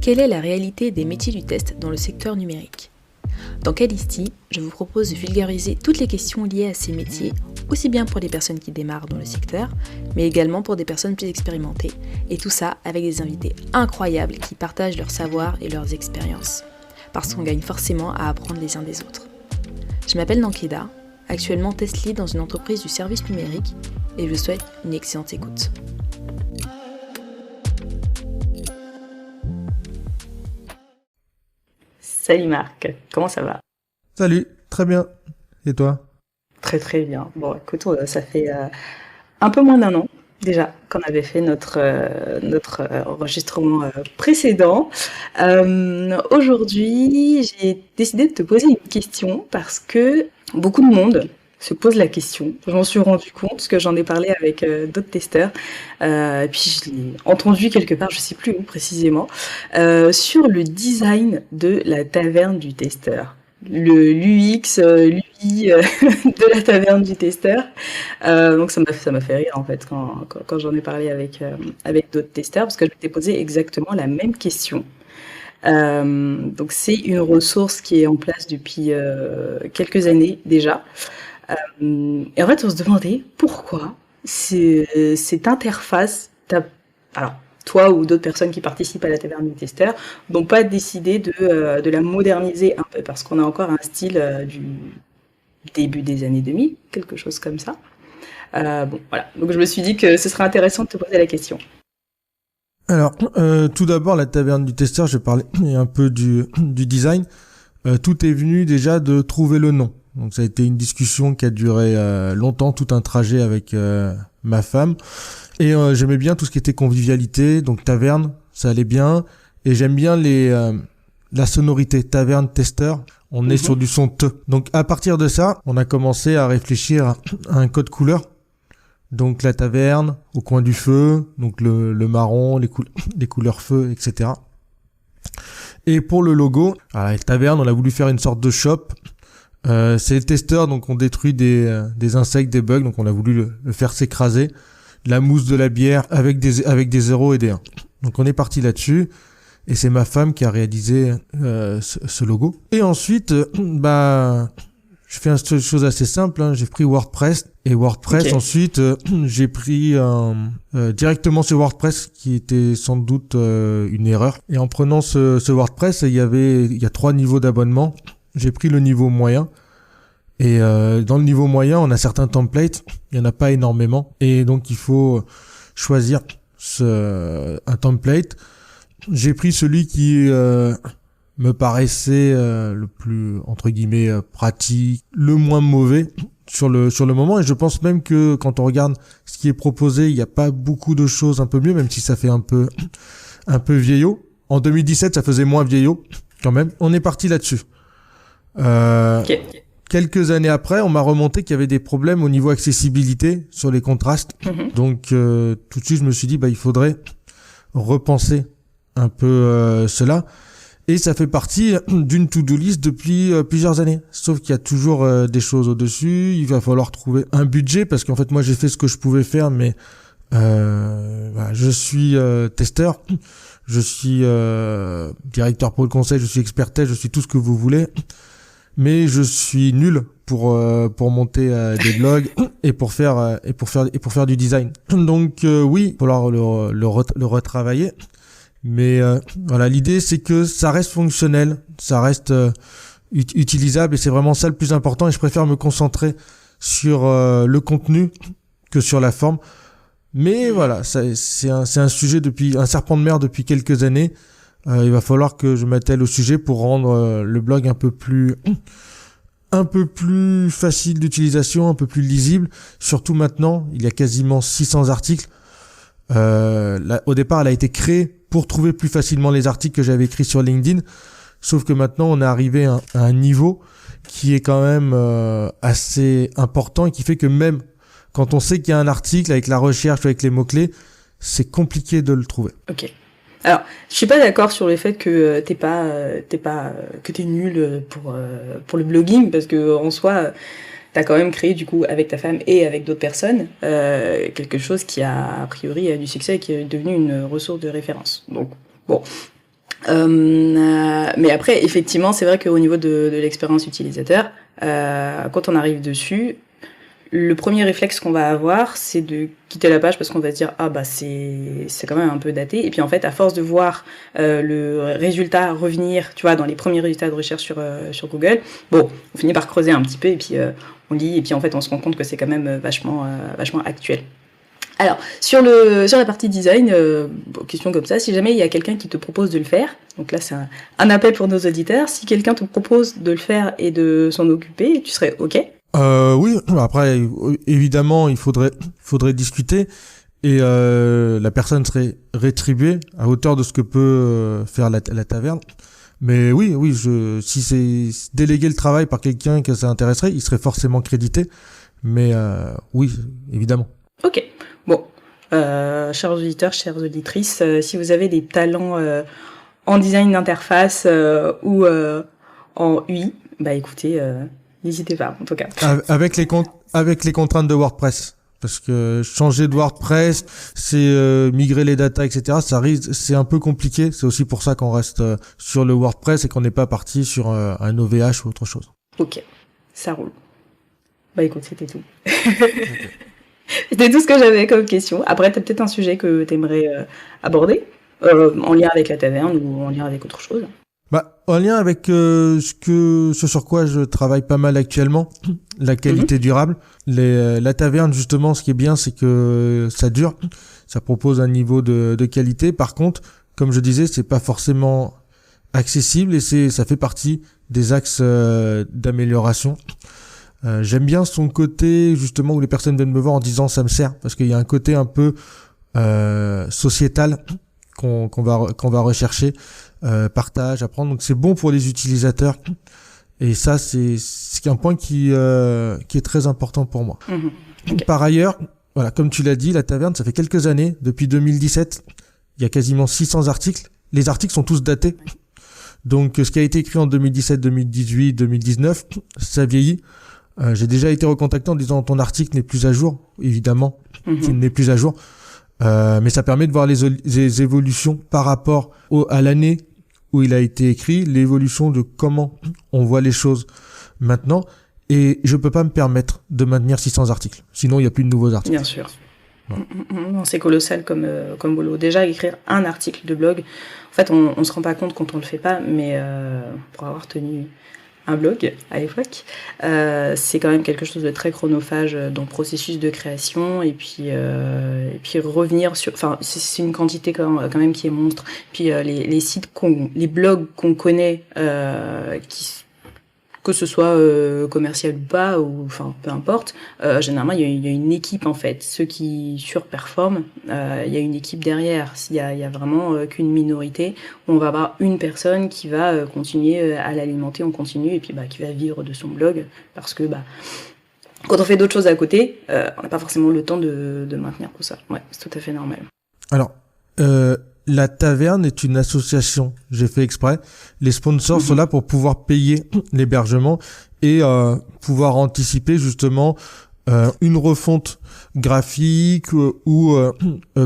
Quelle est la réalité des métiers du test dans le secteur numérique ? Dans Calisti, je vous propose de vulgariser toutes les questions liées à ces métiers, aussi bien pour les personnes qui démarrent dans le secteur, mais également pour des personnes plus expérimentées, et tout ça avec des invités incroyables qui partagent leur savoir et leurs expériences, parce qu'on gagne forcément à apprendre les uns des autres. Je m'appelle Nankeda, actuellement test lead dans une entreprise du service numérique, et je vous souhaite une excellente écoute. Salut Marc, comment ça va? Salut, très bien. Et toi? Très très bien. Bon, écoute, ça fait un peu moins d'un an déjà qu'on avait fait notre enregistrement précédent. Aujourd'hui, j'ai décidé de te poser une question parce que beaucoup de monde se pose la question. Je m'en suis rendu compte parce que j'en ai parlé avec d'autres testeurs. Et puis je l'ai entendu quelque part, je sais plus où précisément, sur le design de la taverne du testeur. L'UX, l'UI de la taverne du testeur. Donc ça m'a fait rire en fait quand j'en ai parlé avec d'autres testeurs parce que je m'étais posé exactement la même question. Donc c'est une ressource qui est en place depuis quelques années déjà. Et en fait, on se demandait pourquoi cette interface, alors toi ou d'autres personnes qui participent à la taverne du testeur, n'ont pas décidé de la moderniser un peu, parce qu'on a encore un style du début des années 2000, quelque chose comme ça. Bon, voilà. Donc je me suis dit que ce serait intéressant de te poser la question. Alors, tout d'abord, la taverne du testeur, je vais parler un peu du design. Tout est venu déjà de trouver le nom. Donc ça a été une discussion qui a duré longtemps, tout un trajet avec ma femme. Et j'aimais bien tout ce qui était convivialité, donc taverne, ça allait bien. Et j'aime bien la sonorité, taverne, testeur. On est sur du son T. Donc à partir de ça, on a commencé à réfléchir à un code couleur. Donc la taverne, au coin du feu, donc le marron, les couleurs feu, etc. Et pour le logo, à la taverne, on a voulu faire une sorte de shop. C'est les testeurs, donc on détruit des insectes, des bugs, donc on a voulu le faire s'écraser. La mousse de la bière avec des 0 et des 1. Donc on est parti là-dessus. Et c'est ma femme qui a réalisé ce logo. Et ensuite, je fais une chose assez simple, hein. J'ai pris WordPress. Et WordPress, okay. Ensuite, j'ai pris directement ce WordPress qui était sans doute une erreur. Et en prenant ce WordPress, il y a 3 niveaux d'abonnement. J'ai pris le niveau moyen. Et dans le niveau moyen, on a certains templates. Il y en a pas énormément. Et donc, il faut choisir un template. J'ai pris celui qui me paraissait le plus, entre guillemets, pratique, le moins mauvais sur le moment. Et je pense même que quand on regarde ce qui est proposé, il n'y a pas beaucoup de choses un peu mieux, même si ça fait un peu vieillot. En 2017, ça faisait moins vieillot quand même. On est parti là-dessus. Okay. Quelques années après, on m'a remonté qu'il y avait des problèmes au niveau accessibilité sur les contrastes. Donc tout de suite, je me suis dit il faudrait repenser un peu cela. Et ça fait partie d'une to-do list depuis plusieurs années. Sauf qu'il y a toujours des choses au-dessus. Il va falloir trouver un budget parce qu'en fait, moi, j'ai fait ce que je pouvais faire, mais je suis testeur, je suis directeur pour le conseil, je suis expert test, je suis tout ce que vous voulez. Mais je suis nul pour monter des blogs et pour faire du design. Donc oui, il va falloir le retravailler. Mais voilà, l'idée c'est que ça reste fonctionnel, ça reste utilisable et c'est vraiment ça le plus important. Et je préfère me concentrer sur le contenu que sur la forme. Mais voilà, c'est un sujet un serpent de mer depuis quelques années. Il va falloir que je m'attelle au sujet pour rendre le blog un peu plus facile d'utilisation, un peu plus lisible. Surtout maintenant, il y a quasiment 600 articles. Au départ, elle a été créée pour trouver plus facilement les articles que j'avais écrits sur LinkedIn. Sauf que maintenant, on est arrivé à un niveau qui est quand même assez important et qui fait que même quand on sait qu'il y a un article avec la recherche ou avec les mots-clés, c'est compliqué de le trouver. Ok. Alors, je suis pas d'accord sur le fait que que t'es nul pour le blogging, parce que en soi, t'as quand même créé du coup avec ta femme et avec d'autres personnes quelque chose qui a priori du succès et qui est devenu une ressource de référence. Donc bon, Mais après, effectivement, c'est vrai qu'au niveau de l'expérience utilisateur, quand on arrive dessus, le premier réflexe qu'on va avoir, c'est de quitter la page parce qu'on va se dire c'est quand même un peu daté. Et puis en fait, à force de voir le résultat revenir, tu vois, dans les premiers résultats de recherche sur Google, on finit par creuser un petit peu et puis on lit et puis en fait on se rend compte que c'est quand même vachement actuel. Alors, sur la partie design, question comme ça, si jamais il y a quelqu'un qui te propose de le faire, donc là c'est un appel pour nos auditeurs, si quelqu'un te propose de le faire et de s'en occuper, tu serais OK ? Oui, après évidemment il faudrait discuter et la personne serait rétribuée à hauteur de ce que peut faire la taverne. Mais oui, si c'est déléguer le travail par quelqu'un que ça intéresserait, il serait forcément crédité. Mais oui, évidemment. Ok. Bon, chers auditeurs, chères auditrices, si vous avez des talents en design d'interface ou en UI, écoutez, n'hésitez pas, en tout cas. Avec les contraintes de WordPress. Parce que changer de WordPress, c'est migrer les datas, etc. C'est un peu compliqué. C'est aussi pour ça qu'on reste sur le WordPress et qu'on n'est pas parti sur un OVH ou autre chose. Ok, ça roule. Écoute, c'était tout. C'était tout ce que j'avais comme question. Après, t'as peut-être un sujet que t'aimerais aborder, en lien avec la taverne ou en lien avec autre chose. En lien avec ce sur quoi je travaille pas mal actuellement, la qualité durable. La taverne, justement, ce qui est bien, c'est que ça dure. Ça propose un niveau de qualité. Par contre, comme je disais, c'est pas forcément accessible et ça fait partie des axes d'amélioration. J'aime bien son côté, justement, où les personnes viennent me voir en disant ça me sert, parce qu'il y a un côté un peu sociétal qu'on va rechercher, partage, apprendre. Donc c'est bon pour les utilisateurs. Et ça, c'est un point qui est très important pour moi. Okay. Par ailleurs, voilà, comme tu l'as dit, la taverne, ça fait quelques années, depuis 2017, il y a quasiment 600 articles. Les articles sont tous datés. Donc ce qui a été écrit en 2017, 2018, 2019, ça vieillit. J'ai déjà été recontacté en disant ton article n'est plus à jour, évidemment, qu'il n'est plus à jour. Mais ça permet de voir les évolutions par rapport à l'année où il a été écrit, l'évolution de comment on voit les choses maintenant. Et je peux pas me permettre de maintenir 600 articles. Sinon, il n'y a plus de nouveaux articles. Bien sûr. Ouais. C'est colossal comme boulot. Déjà, écrire un article de blog, en fait, on se rend pas compte quand on le fait pas, mais pour avoir tenu un blog à l'époque, c'est quand même quelque chose de très chronophage dans le processus de création et puis revenir sur, enfin c'est une quantité quand même qui est monstre. Puis les sites les blogs qu'on connaît que ce soit commercial ou pas, ou enfin peu importe, généralement il y a une équipe en fait. Ceux qui surperforment, il y a une équipe derrière. Il y a vraiment qu'une minorité, où on va avoir une personne qui va continuer à l'alimenter en continu et puis qui va vivre de son blog, parce que quand on fait d'autres choses à côté, on n'a pas forcément le temps de maintenir tout ça. Ouais, c'est tout à fait normal. Alors, la taverne est une association, j'ai fait exprès. Les sponsors sont là pour pouvoir payer l'hébergement et pouvoir anticiper justement une refonte graphique ou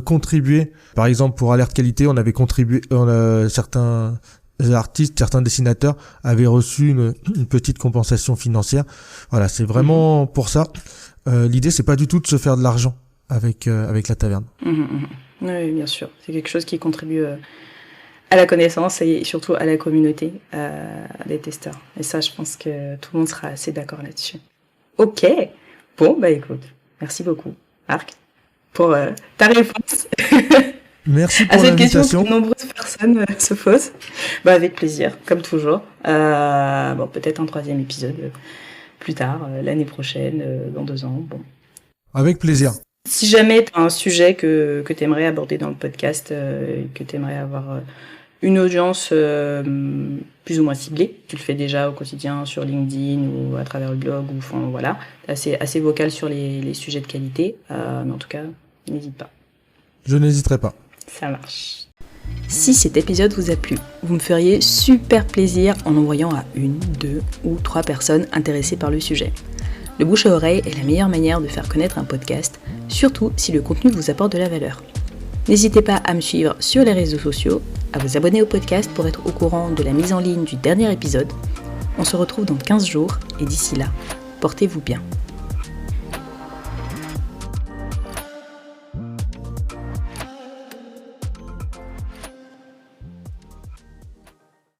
contribuer. Par exemple, pour Alerte Qualité, on avait contribué, certains artistes, certains dessinateurs avaient reçu une petite compensation financière. Voilà, c'est vraiment pour ça. L'idée, c'est pas du tout de se faire de l'argent avec la taverne. Oui, bien sûr. C'est quelque chose qui contribue à la connaissance et surtout à la communauté des testeurs. Et ça, je pense que tout le monde sera assez d'accord là-dessus. Ok. Bon, écoute, merci beaucoup, Marc, pour ta réponse. Merci pour à cette l'invitation. Question que de nombreuses personnes se posent. Avec plaisir, comme toujours. Peut-être un 3e épisode plus tard, l'année prochaine, dans 2 ans. Bon. Avec plaisir. Si jamais tu as un sujet que tu aimerais aborder dans le podcast, que tu aimerais avoir une audience plus ou moins ciblée, tu le fais déjà au quotidien sur LinkedIn ou à travers le blog, ou voilà, assez vocal sur les sujets de qualité, mais en tout cas, n'hésite pas. Je n'hésiterai pas. Ça marche. Si cet épisode vous a plu, vous me feriez super plaisir en l'envoyant à 1, 2 ou 3 personnes intéressées par le sujet. Le bouche à oreille est la meilleure manière de faire connaître un podcast, surtout si le contenu vous apporte de la valeur. N'hésitez pas à me suivre sur les réseaux sociaux, à vous abonner au podcast pour être au courant de la mise en ligne du dernier épisode. On se retrouve dans 15 jours et d'ici là, portez-vous bien.